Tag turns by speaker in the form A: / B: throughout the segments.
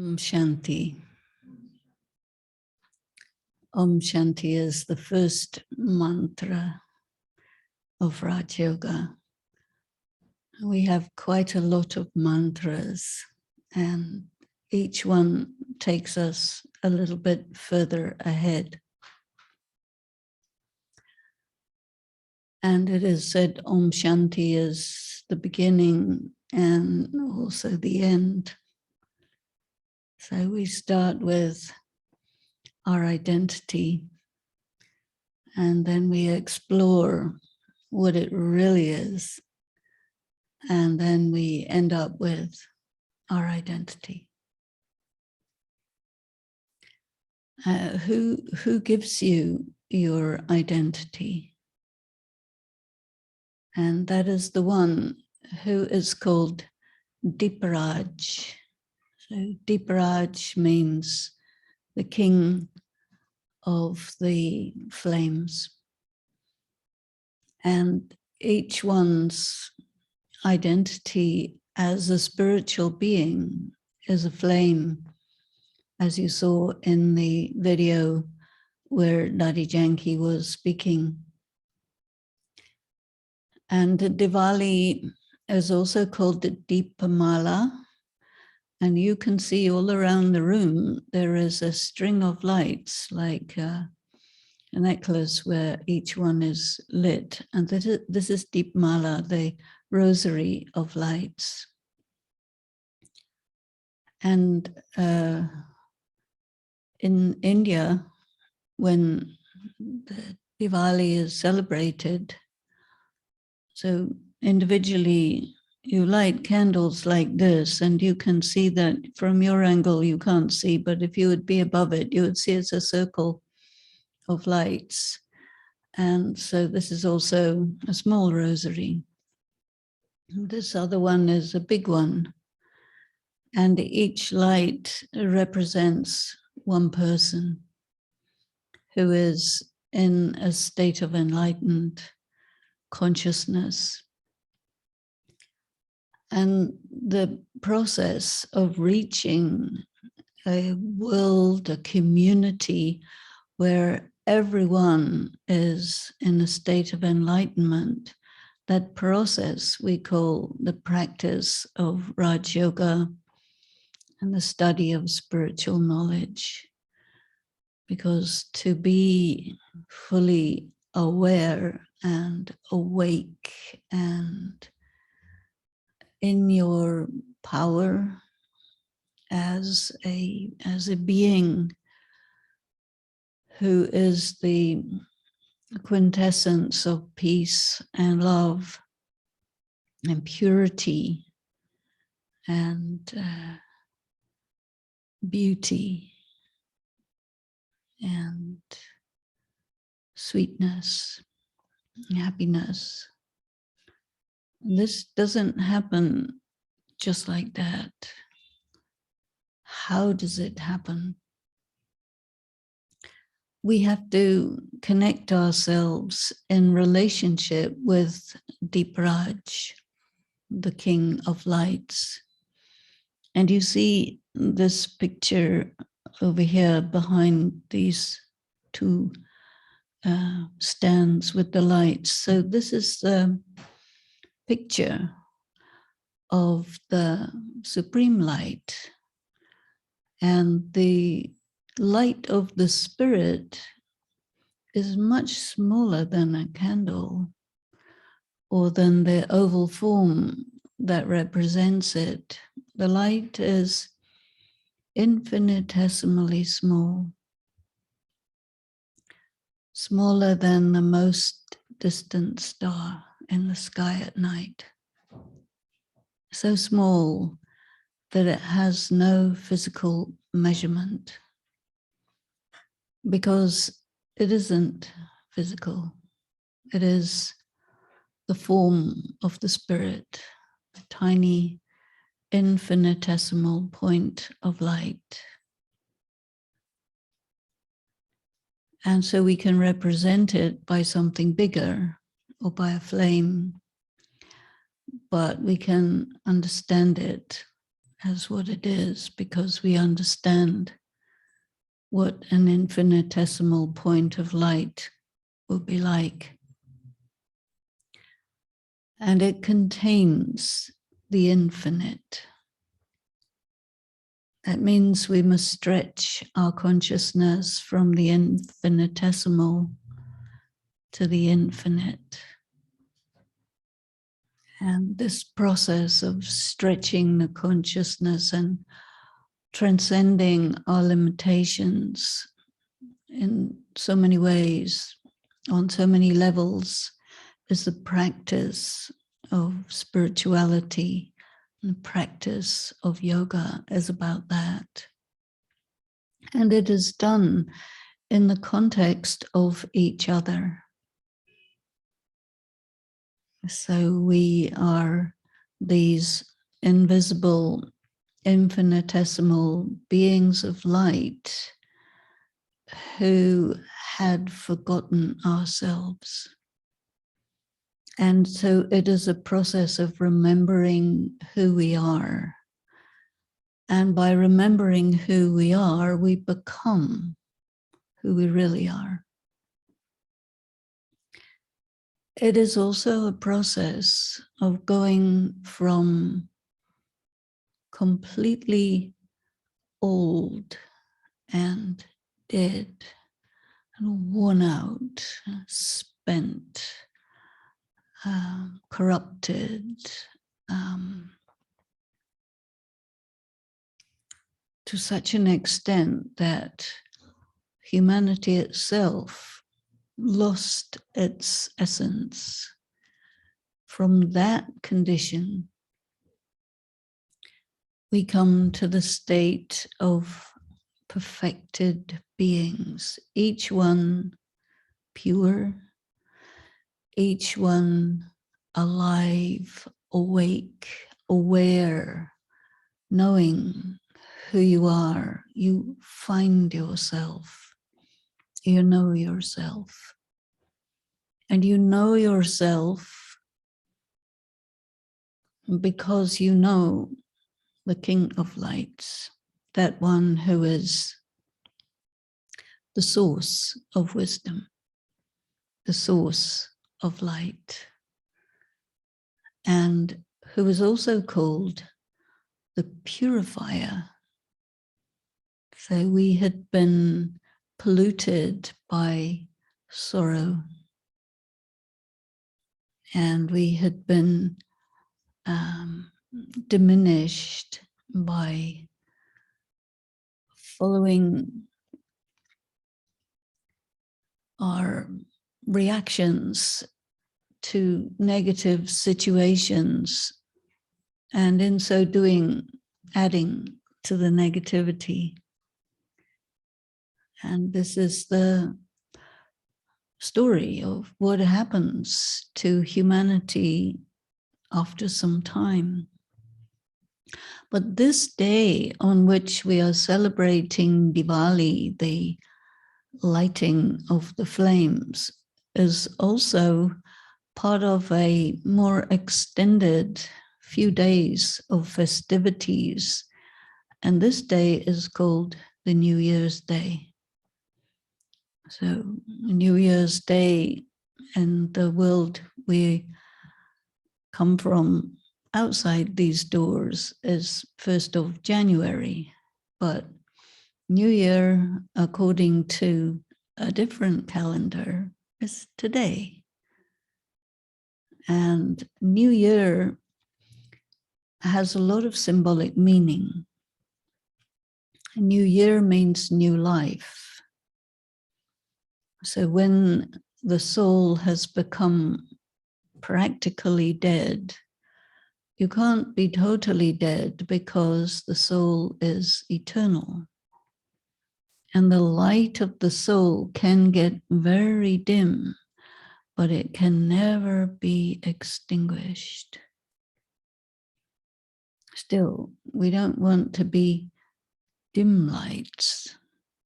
A: Om Shanti. Om Shanti is the first mantra of Raj Yoga. We have quite a lot of mantras, and each one takes us a little bit further ahead. And it is said Om Shanti is the beginning and also the end. So we start with our identity, and then we explore what it really is, and then we end up with our identity. Who gives you your identity? And that is the one who is called Deeparaj. So Deeparaj means the king of the flames. And each one's identity as a spiritual being is a flame, as you saw in the video where Dadi Janki was speaking. And Diwali is also called the Deepamala. And you can see all around the room, there is a string of lights, like a necklace where each one is lit. And this is Deepamala, the rosary of lights. And in India, when the Diwali is celebrated, so individually, you light candles like this, and you can see that from your angle, you can't see, but if you would be above it, you would see it's a circle of lights. And so this is also a small rosary. This other one is a big one. And each light represents one person who is in a state of enlightened consciousness. And the process of reaching a world, a community where everyone is in a state of enlightenment, that process we call the practice of Raj Yoga and the study of spiritual knowledge. Because to be fully aware and awake and in your power as a being who is the quintessence of peace and love and purity and beauty and sweetness and happiness. This doesn't happen just like that. How does it happen? We have to connect ourselves in relationship with Deeparaj, the King of Lights. And you see this picture over here behind these two stands with the lights. So this is the picture of the Supreme Light, and the light of the Spirit is much smaller than a candle or than the oval form that represents it. The light is infinitesimally small, smaller than the most distant star in the sky at night. So small that it has no physical measurement, because it isn't physical. It is the form of the Spirit, a tiny infinitesimal point of light. And so we can represent it by something bigger or by a flame, but we can understand it as what it is, because we understand what an infinitesimal point of light will be like. And it contains the infinite. That means we must stretch our consciousness from the infinitesimal to the infinite. And this process of stretching the consciousness and transcending our limitations in so many ways, on so many levels, is the practice of spirituality. And the practice of yoga is about that. And it is done in the context of each other. So we are these invisible, infinitesimal beings of light who had forgotten ourselves. And so it is a process of remembering who we are. And by remembering who we are, we become who we really are. It is also a process of going from completely old and dead and worn out, spent, corrupted, to such an extent that humanity itself lost its essence. From that condition, we come to the state of perfected beings, each one pure, each one alive, awake, aware, knowing who you are. You find yourself, you know yourself. And you know yourself because you know the King of Lights, that one who is the source of wisdom, the source of light, and who is also called the purifier. So we had been polluted by sorrow, and we had been diminished by following our reactions to negative situations, and in so doing, adding to the negativity. And this is the story of what happens to humanity after some time. But this day on which we are celebrating Diwali, the lighting of the flames, is also part of a more extended few days of festivities. And this day is called the New Year's Day. So New Year's Day in the world we come from outside these doors is 1st of January, but New Year, according to a different calendar, is today. And New Year has a lot of symbolic meaning. New Year means new life. So when the soul has become practically dead, you can't be totally dead because the soul is eternal. And the light of the soul can get very dim, but it can never be extinguished. Still, we don't want to be dim lights.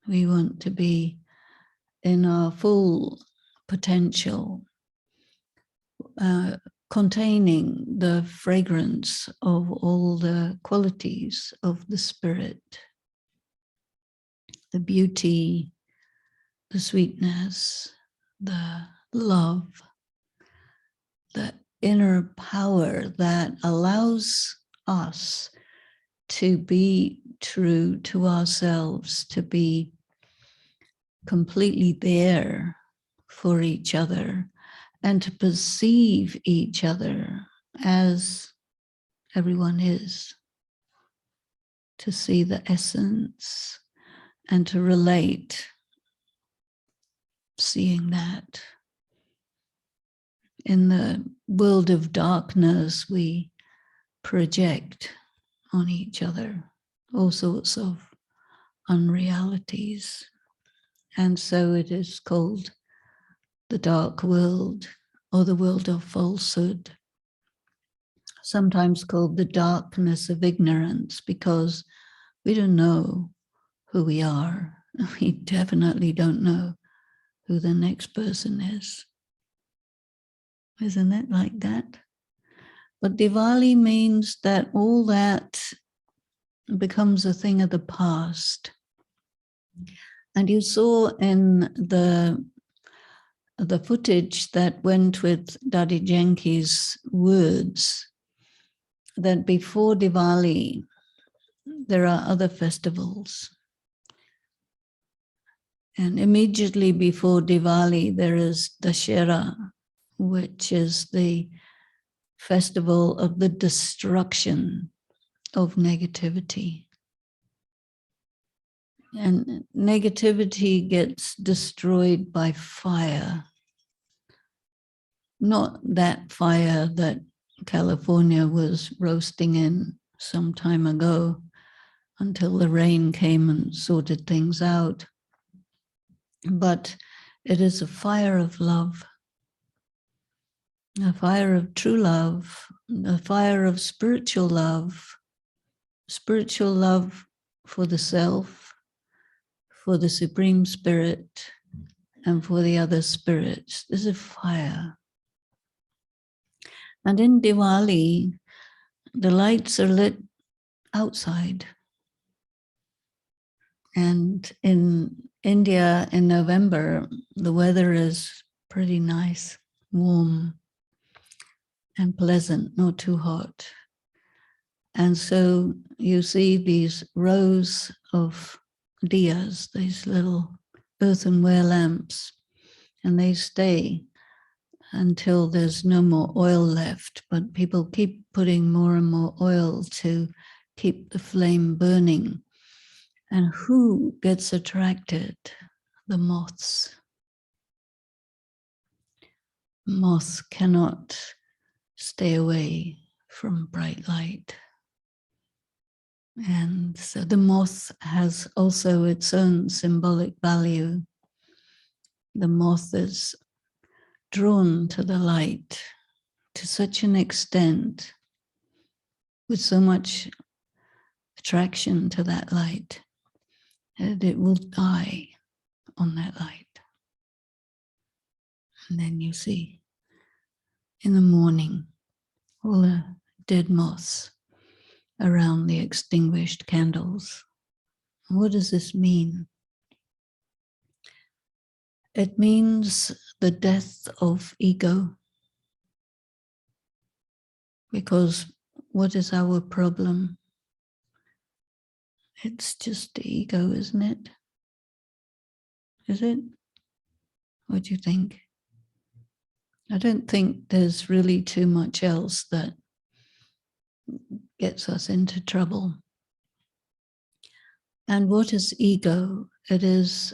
A: We want to be in our full potential, containing the fragrance of all the qualities of the spirit, the beauty, the sweetness, the love, the inner power that allows us to be true to ourselves, to be completely there for each other, and to perceive each other as everyone is, to see the essence and to relate, seeing that. In the world of darkness, we project on each other all sorts of unrealities. And so it is called the dark world or the world of falsehood, sometimes called the darkness of ignorance, because we don't know who we are. We definitely don't know who the next person is. Isn't it like that? But Diwali means that all that becomes a thing of the past. And you saw in the footage that went with Dadi Janki's words that before Diwali, there are other festivals. And immediately before Diwali, there is Dashera, which is the festival of the destruction of negativity. And negativity gets destroyed by fire. Not that fire that California was roasting in some time ago until the rain came and sorted things out. But it is a fire of love, a fire of true love, a fire of spiritual love for the self, for the Supreme Spirit, and for the other spirits. There's a fire. And in Diwali, the lights are lit outside. And in India, in November, the weather is pretty nice, warm and pleasant, not too hot. And so you see these rows of diyas, these little earthenware lamps, and they stay until there's no more oil left, but people keep putting more and more oil to keep the flame burning. And who gets attracted? The moths. Moths cannot stay away from bright light. And so the moth has also its own symbolic value. The moth is drawn to the light to such an extent, with so much attraction to that light, that it will die on that light. And then you see in the morning all the dead moths around the extinguished candles. What does this mean? It means the death of ego. Because what is our problem? It's just the ego, isn't it? Is it? What do you think? I don't think there's really too much else that gets us into trouble. And what is ego? It is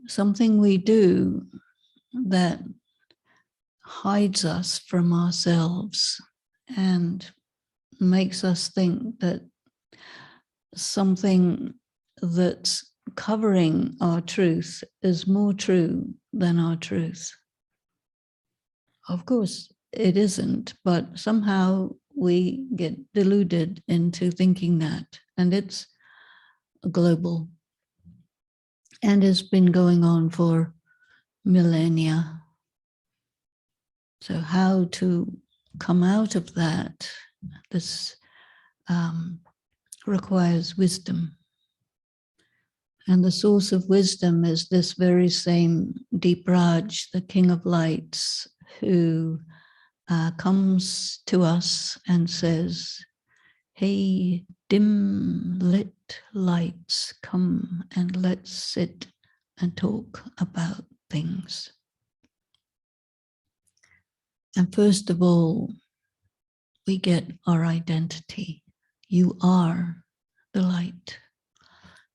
A: something we do that hides us from ourselves and makes us think that something that's covering our truth is more true than our truth. Of course, it isn't, but somehow we get deluded into thinking that, and it's global and has been going on for millennia. So how to come out of that, this requires wisdom. And the source of wisdom is this very same Deep Raj, the King of Lights, who comes to us and says, hey, dim lit lights, come and let's sit and talk about things. And first of all, we get our identity. You are the light.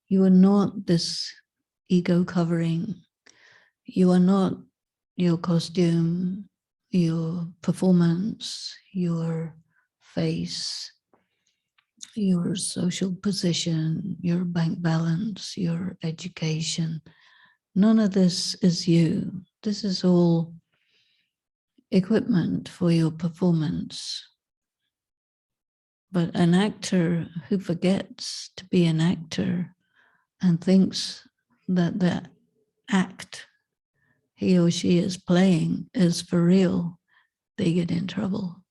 A: You are not this ego covering. You are not your costume, your performance, your face, your social position, your bank balance, your education. None of this is you. This is all equipment for your performance. But an actor who forgets to be an actor and thinks that the act he or she is playing is for real, they get in trouble,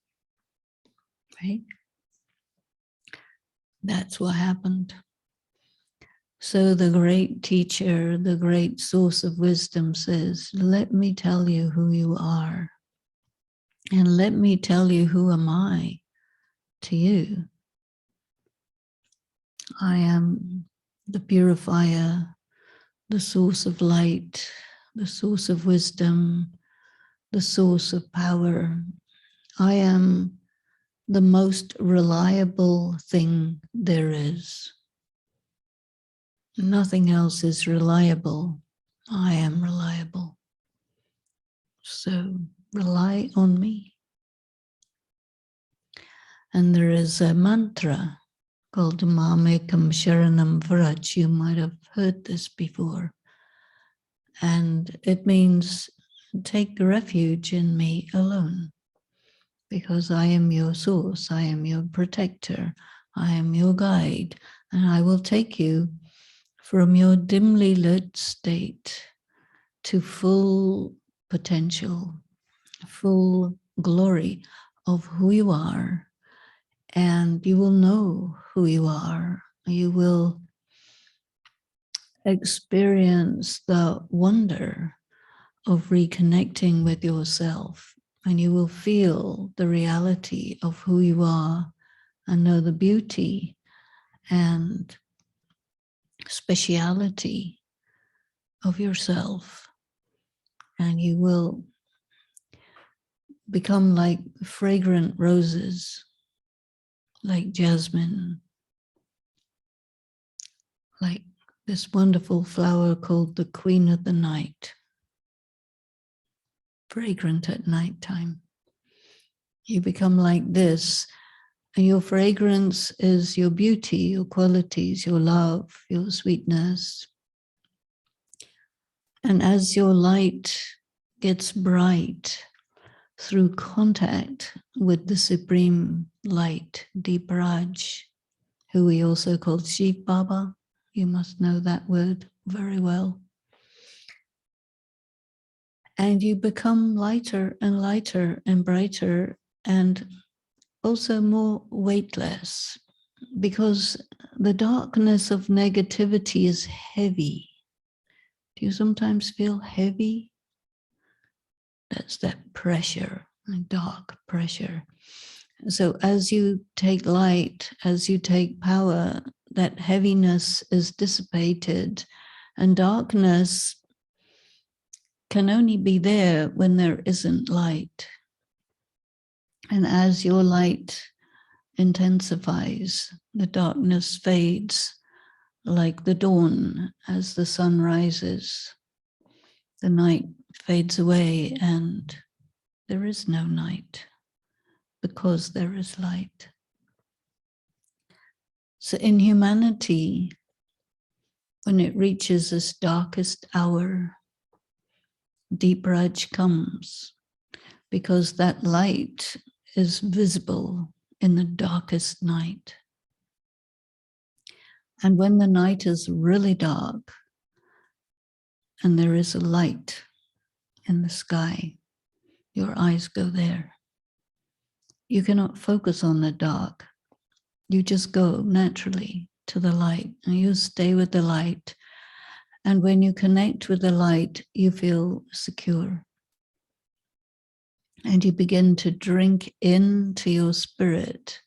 A: right? That's what happened. So the great teacher, the great source of wisdom says, let me tell you who you are. And let me tell you who am I to you. I am the purifier, the source of light, the source of wisdom, the source of power. I am the most reliable thing there is. Nothing else is reliable. I am reliable. So rely on me. And there is a mantra called Mamekam Sharanam Vraj. You might have heard this before. And it means take refuge in me alone, because I am your source, I am your protector, I am your guide, and I will take you from your dimly lit state to full potential, full glory of who you are. And you will know who you are. You will experience the wonder of reconnecting with yourself, and you will feel the reality of who you are and know the beauty and speciality of yourself. And you will become like fragrant roses, like jasmine, like this wonderful flower called the Queen of the Night, fragrant at nighttime. You become like this, and your fragrance is your beauty, your qualities, your love, your sweetness. And as your light gets bright through contact with the Supreme Light, Deep Raj, who we also call Shiv Baba, you must know that word very well. And you become lighter and lighter and brighter and also more weightless, because the darkness of negativity is heavy. Do you sometimes feel heavy? That's that pressure, dark pressure. So as you take light, as you take power, that heaviness is dissipated, and darkness can only be there when there isn't light. And as your light intensifies, the darkness fades like the dawn as the sun rises. The night fades away and there is no night because there is light. So in humanity, when it reaches this darkest hour, Deep Raj comes, because that light is visible in the darkest night. And when the night is really dark and there is a light in the sky, your eyes go there. You cannot focus on the dark. You just go naturally to the light, and you stay with the light. And when you connect with the light, you feel secure. And you begin to drink into your spirit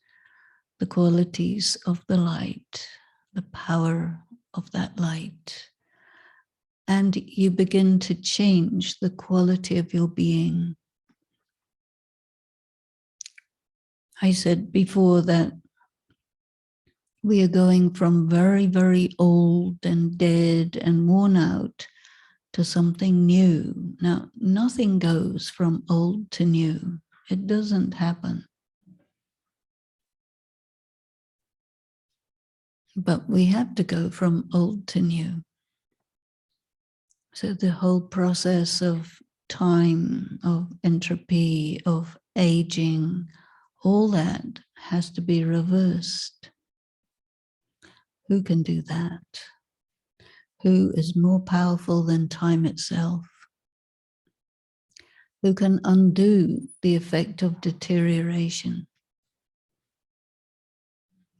A: the qualities of the light, the power of that light. And you begin to change the quality of your being. I said before that we are going from very, very old and dead and worn out to something new. Now, nothing goes from old to new. It doesn't happen. But we have to go from old to new. So the whole process of time, of entropy, of aging, all that has to be reversed. Who can do that? Who is more powerful than time itself? Who can undo the effect of deterioration?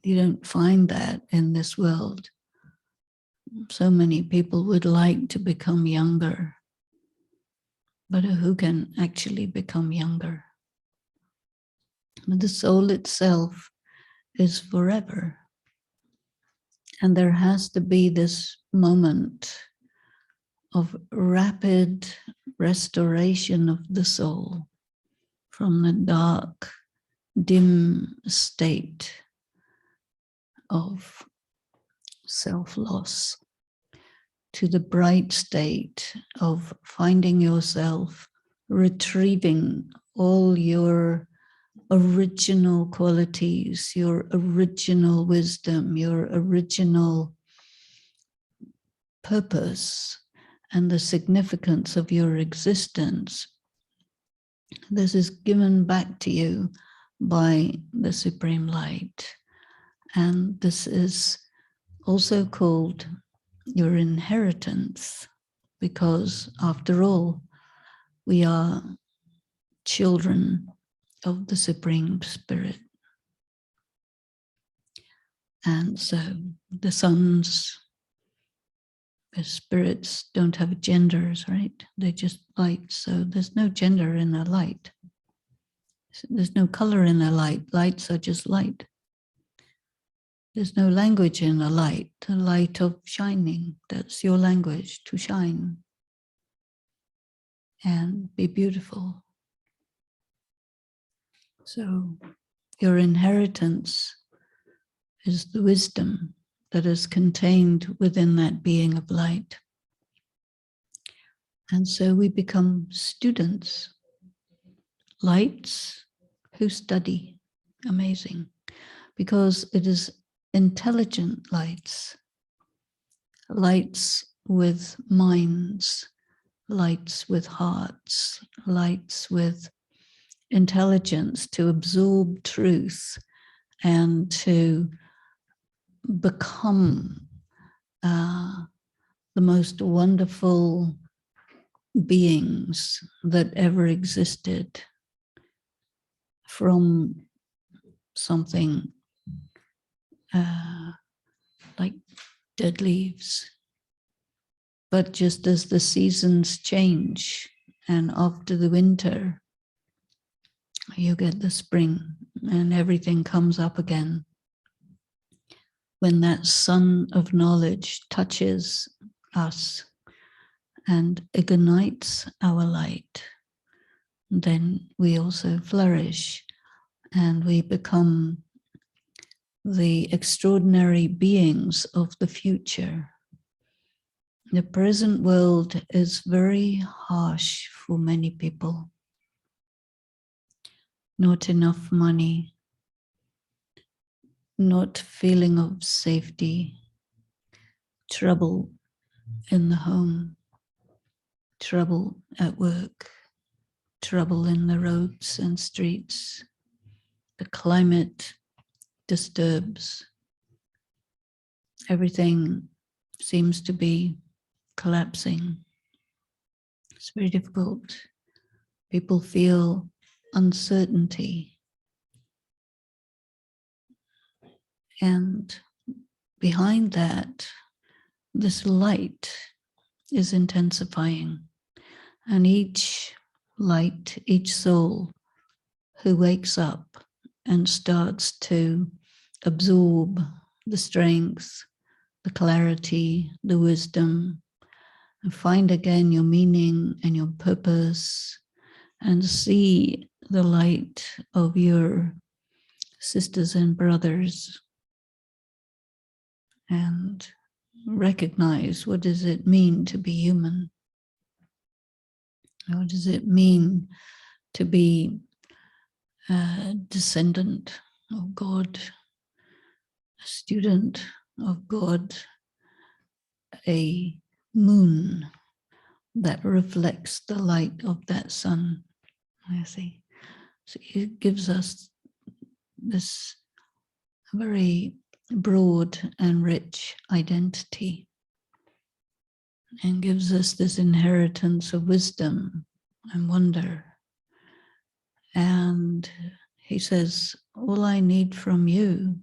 A: You don't find that in this world. So many people would like to become younger, but who can actually become younger? The soul itself is forever. And there has to be this moment of rapid restoration of the soul from the dark, dim state of self-loss to the bright state of finding yourself, retrieving all your original qualities, your original wisdom, your original purpose, and the significance of your existence. This is given back to you by the Supreme Light. And this is also called your inheritance, because after all, we are children of the Supreme Spirit. And so the sons, the spirits don't have genders, right? They're just light. So there's no gender in the light. There's no color in the light. Lights are just light. There's no language in the light of shining. That's your language, to shine and be beautiful. So your inheritance is the wisdom that is contained within that being of light. And so we become students, lights who study. Amazing. Because it is intelligent lights, lights with minds, lights with hearts, lights with intelligence to absorb truth and to become the most wonderful beings that ever existed from something like dead leaves. But just as the seasons change, and after the winter, you get the spring and everything comes up again. When that sun of knowledge touches us and ignites our light, then we also flourish and we become the extraordinary beings of the future. The present world is very harsh for many people. Not enough money, not feeling of safety, trouble in the home, trouble at work, trouble in the roads and streets. The climate disturbs. Everything seems to be collapsing. It's very difficult People feel uncertainty. And behind that, this light is intensifying. And each light, each soul who wakes up and starts to absorb the strength, the clarity, the wisdom, and find again your meaning and your purpose, and see the light of your sisters and brothers, and recognize, what does it mean to be human? What does it mean to be a descendant of God, a student of God, a moon that reflects the light of that sun? I see. So it gives us this very broad and rich identity, and gives us this inheritance of wisdom and wonder. And he says, all I need from you,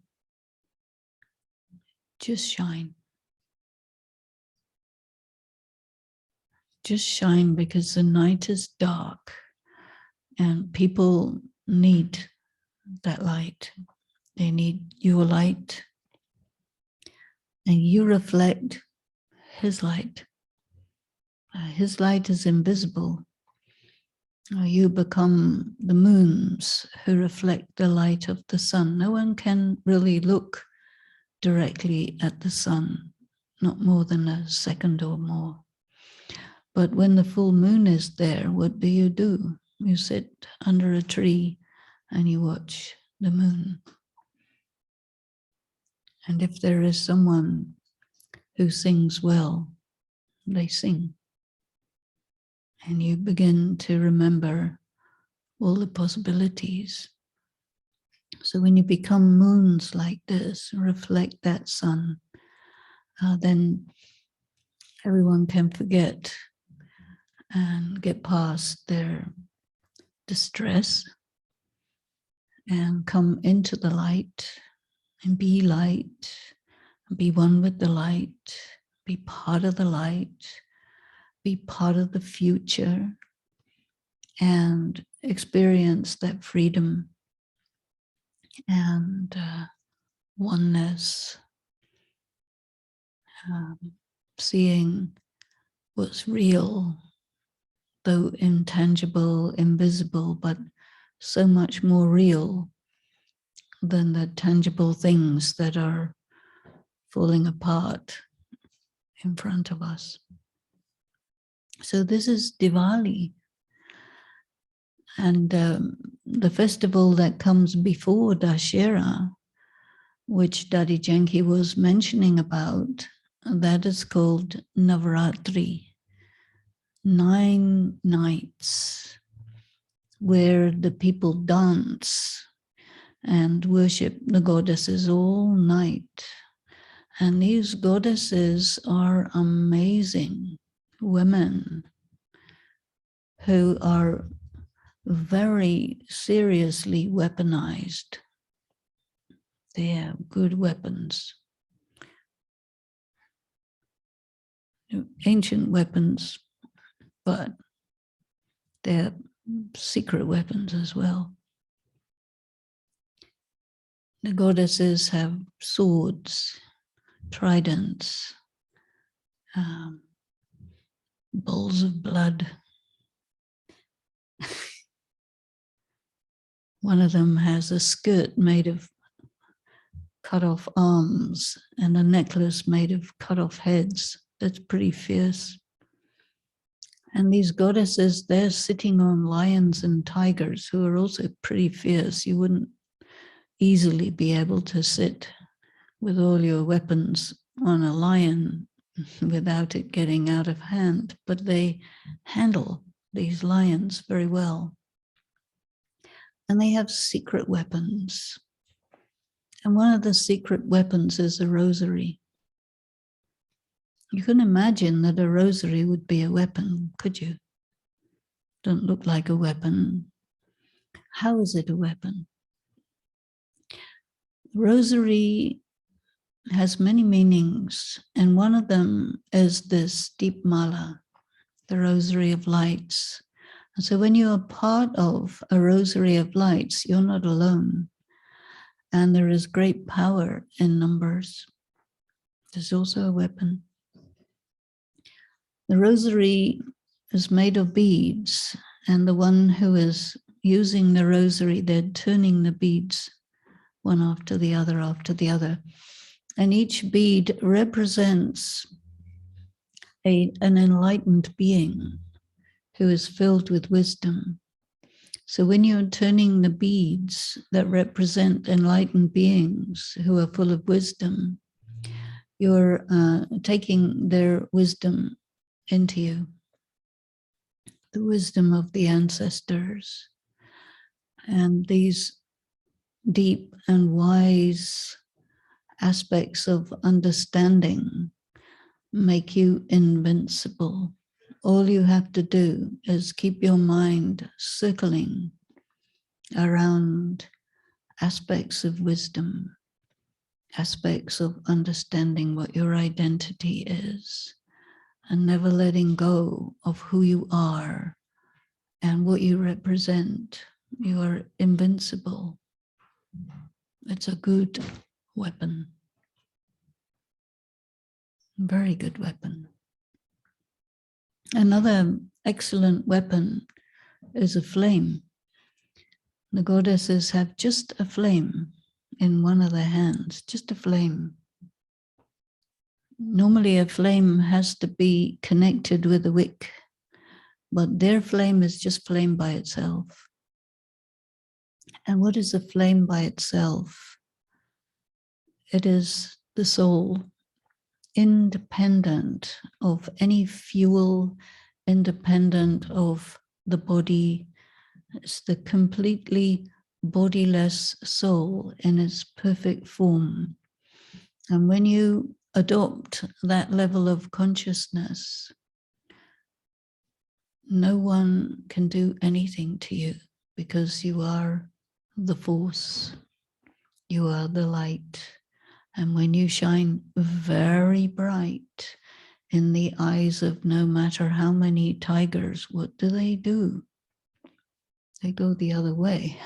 A: just shine. Just shine, because the night is dark and people need that light. They need your light, and you reflect his light. His light is invisible. You become the moons who reflect the light of the sun. No one can really look directly at the sun, not more than a second or more. But when the full moon is there, what do? You sit under a tree and you watch the moon. And if there is someone who sings well, they sing. And you begin to remember all the possibilities. So when you become moons like this, reflect that sun, then everyone can forget and get past their distress and come into the light and be light, be one with the light, be part of the light, be part of the future, and experience that freedom and oneness, seeing what's real, though intangible, invisible, but so much more real than the tangible things that are falling apart in front of us. So this is Diwali, and the festival that comes before Dashera, which Dadi Janki was mentioning about, that is called Navaratri, 9 nights where the people dance and worship the goddesses all night. And these goddesses are amazing women who are very seriously weaponized. They have good weapons, ancient weapons, but they're secret weapons as well. The goddesses have swords, tridents, bowls of blood. One of them has a skirt made of cut off arms and a necklace made of cut off heads. That's pretty fierce. And these goddesses, they're sitting on lions and tigers who are also pretty fierce. You wouldn't easily be able to sit with all your weapons on a lion without it getting out of hand, but they handle these lions very well. And they have secret weapons. And one of the secret weapons is a rosary. You can imagine that a rosary would be a weapon, could you? don't look like a weapon. How is it a weapon? Rosary has many meanings, and one of them is this deep mala, the rosary of lights. And so when you are part of a rosary of lights, you're not alone. And there is great power in numbers. There's also a weapon. The rosary is made of beads, and the one who is using the rosary, they're turning the beads one after the other after the other. And each bead represents an enlightened being who is filled with wisdom. So when you're turning the beads that represent enlightened beings who are full of wisdom, you're taking their wisdom into you, the wisdom of the ancestors. And these deep and wise aspects of understanding make you invincible. All you have to do is keep your mind circling around aspects of wisdom, aspects of understanding what your identity is, and never letting go of who you are and what you represent. You are invincible. It's a good weapon. Very good weapon. Another excellent weapon is a flame. The goddesses have just a flame in one of their hands, just a flame. Normally a flame has to be connected with a wick, but their flame is just flame by itself. And what is a flame by itself? It is the soul, independent of any fuel, independent of the body. It's the completely bodiless soul in its perfect form. And when you adopt that level of consciousness, no one can do anything to you because you are the force, you are the light. And when you shine very bright in the eyes of no matter how many tigers, what do? They go the other way.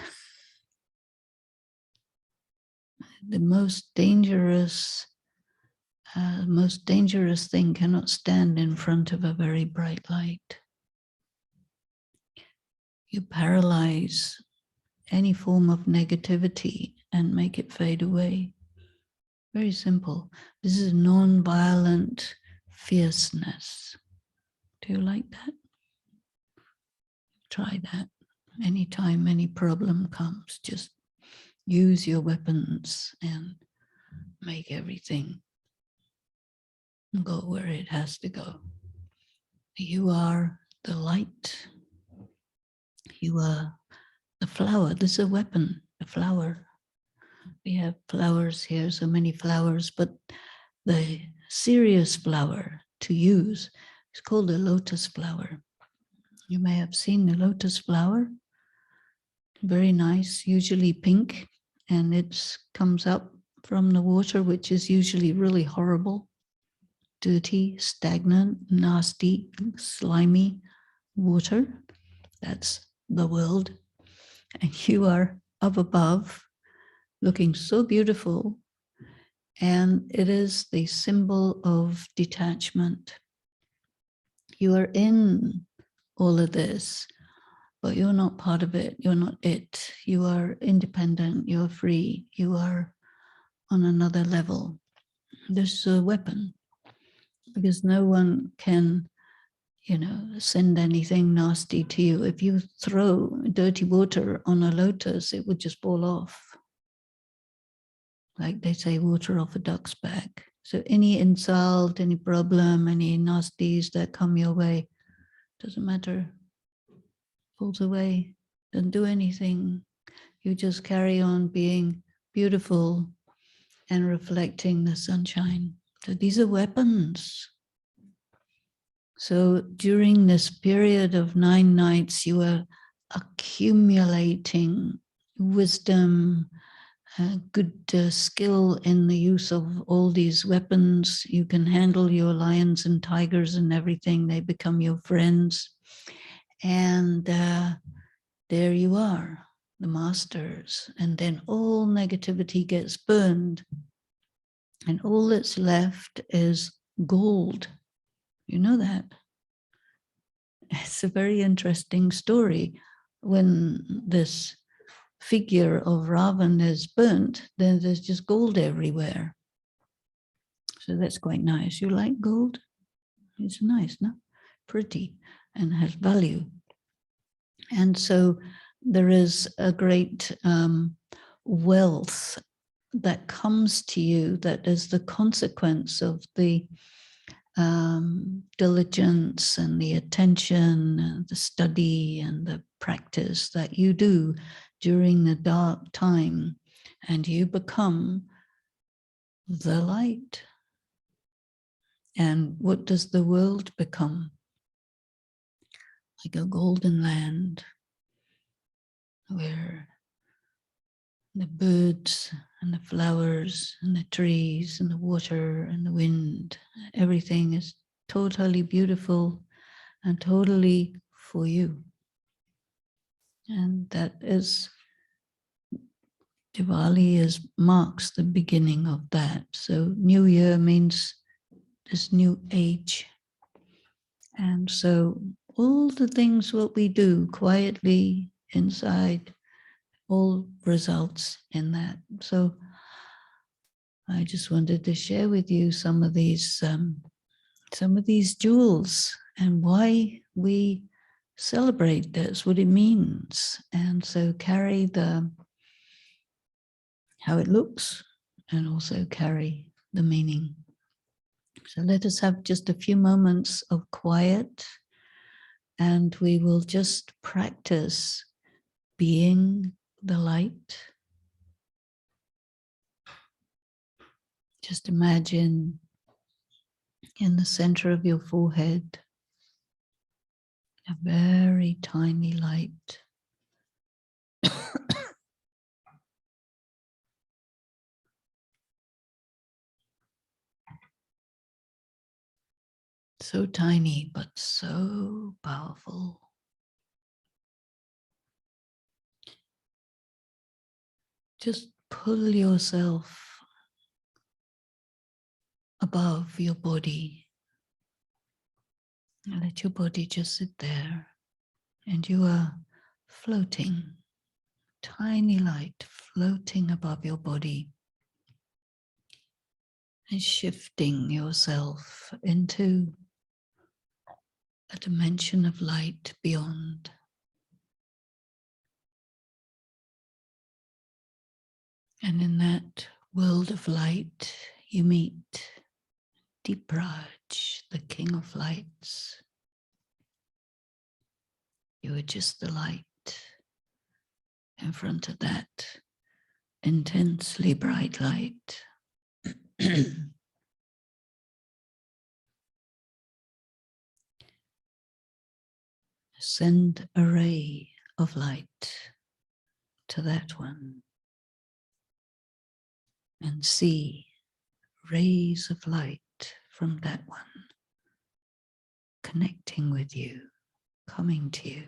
A: The most dangerous thing cannot stand in front of a very bright light. You paralyze any form of negativity and make it fade away. Very simple. This is non-violent fierceness. Do you like that? Try that. Anytime any problem comes, just use your weapons and make everything go where it has to go. You are the light. You are the flower. This is a weapon, the flower. We have flowers here, so many flowers, but the serious flower to use is called the lotus flower. You may have seen the lotus flower. Very nice, usually pink, and it comes up from the water, which is usually really horrible, dirty, stagnant, nasty, slimy water. That's the world. And you are up above, looking so beautiful. And it is the symbol of detachment. You are in all of this, but you're not part of it. You're not it. You are independent. You're free. You are on another level. This is a weapon because no one can, send anything nasty to you. If you throw dirty water on a lotus, it would just fall off. Like they say, water off a duck's back. So any insult, any problem, any nasties that come your way, doesn't matter. Falls away, doesn't do anything. You just carry on being beautiful and reflecting the sunshine. So these are weapons. So during this period of 9 nights, you are accumulating wisdom, good skill in the use of all these weapons. You can handle your lions and tigers and everything. They become your friends. And there you are, the masters. And then all negativity gets burned. And all that's left is gold. You know that? It's a very interesting story. When this figure of Ravan is burnt, then there's just gold everywhere. So that's quite nice. You like gold? It's nice, no? Pretty and has value. And so there is a great wealth that comes to you that is the consequence of the diligence and the attention and the study and the practice that you do during the dark time, and you become the light. And what does the world become? Like a golden land where the birds and the flowers and the trees and the water and the wind, everything is totally beautiful and totally for you. And that is, Diwali marks the beginning of that. So New Year means this new age. And so all the things what we do quietly inside all results in that. So I just wanted to share with you some of these jewels and why we celebrate this, what it means. And so carry how it looks and also carry the meaning. So let us have just a few moments of quiet, and we will just practice being the light. Just imagine in the center of your forehead a very tiny light. So tiny, but so powerful. Just pull yourself above your body. Let your body just sit there, and you are floating, tiny light floating above your body, and shifting yourself into a dimension of light beyond. And in that world of light, you meet Deep Raj, the King of Lights. You are just the light in front of that intensely bright light. Send a ray of light to that one and see rays of light from that one connecting with you, coming to you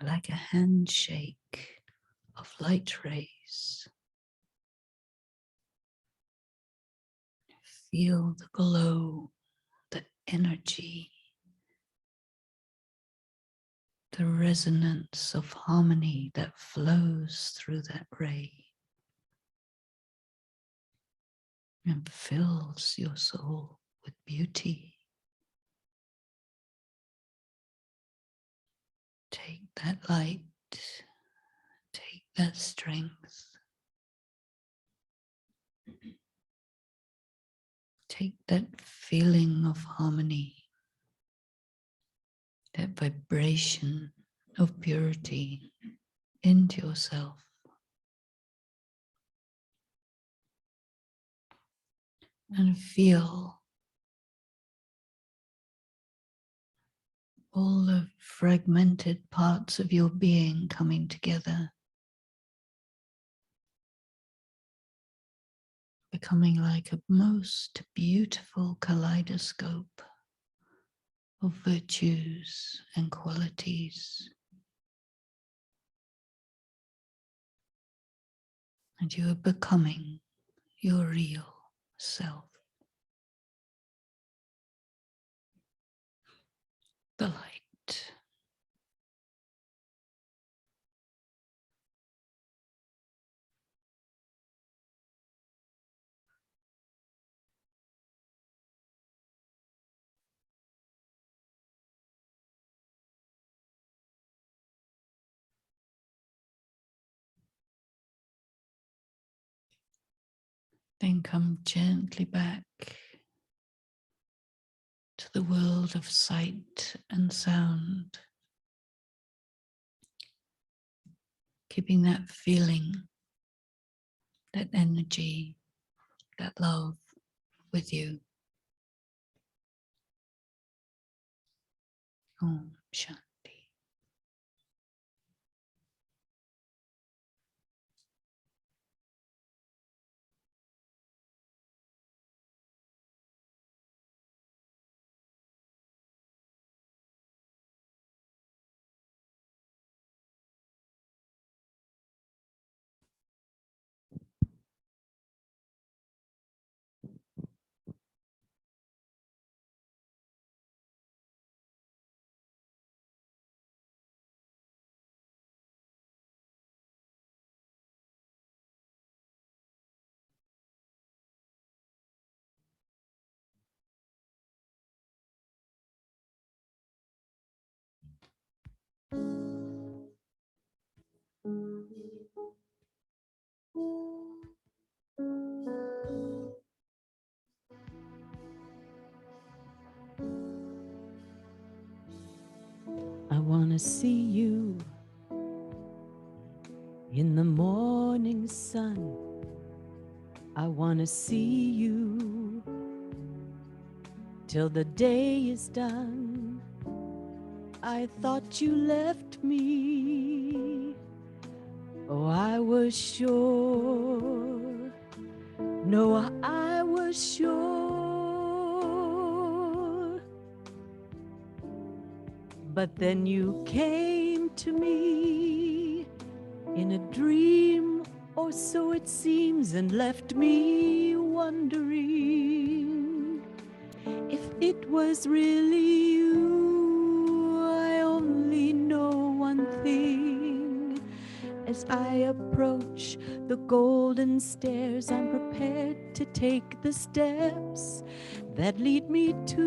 A: like a handshake of light rays. Feel the glow, the energy, the resonance of harmony that flows through that ray and fills your soul with beauty. Take that light, take that strength, take that feeling of harmony, that vibration of purity into yourself. And feel all the fragmented parts of your being coming together, becoming like a most beautiful kaleidoscope of virtues and qualities. And you are becoming your real self. The light. Then come gently back to the world of sight and sound, keeping that feeling, that energy, that love with you. Om Shanti.
B: I want to see you in the morning sun. I want to see you till the day is done. I thought you left me. Oh, I was sure. No, I was sure. But then you came to me in a dream, or so it seems, and left me wondering if it was really you. I only know one thing. As I approach the golden stairs, I'm prepared to take the steps that lead me to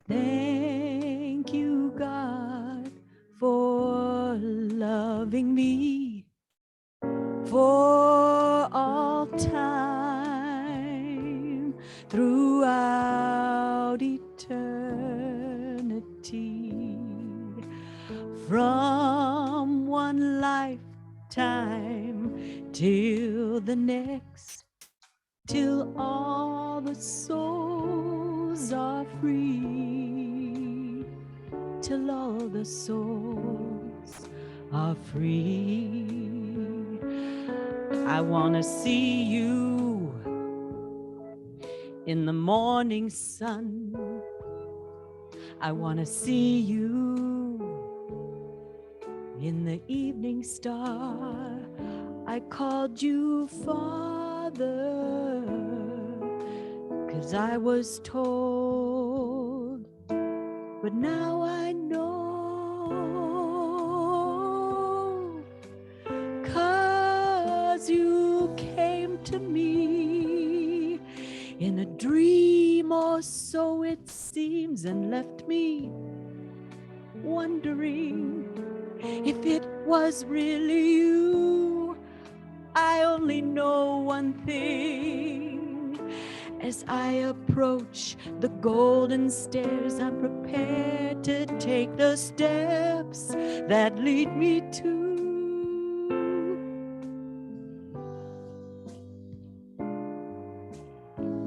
B: Thank you, God, for loving me for all time, throughout eternity, from one lifetime till the next, till all the souls are free, till all the souls are free. I want to see you in the morning sun. I want to see you in the evening star. I called you Father, 'cause I was told, but now I know, 'cause you came to me in a dream, or so it seems, and left me wondering if it was really you. I only know one thing. As I approach the golden stairs, I'm prepared to take the steps that lead me to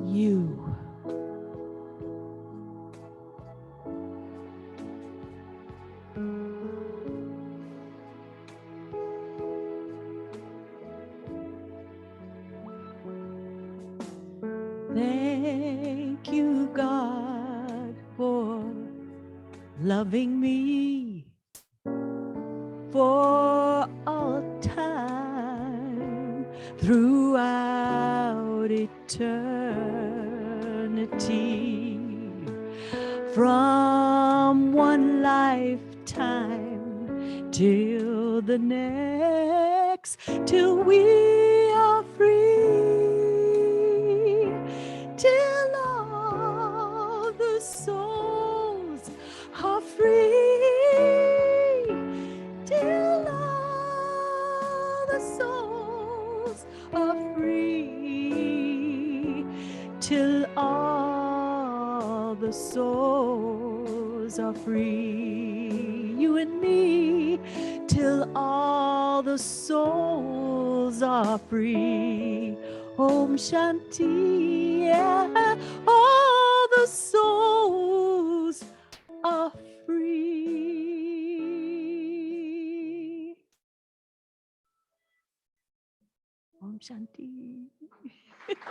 B: you. Thank you, God, for loving me for all time throughout eternity. From one lifetime till the next, till we are free, till all the souls are free, till all the souls are free, till all the souls are free, you and me, till all the souls are free. Om Shanti, yeah, all the souls are free. Om Shanti.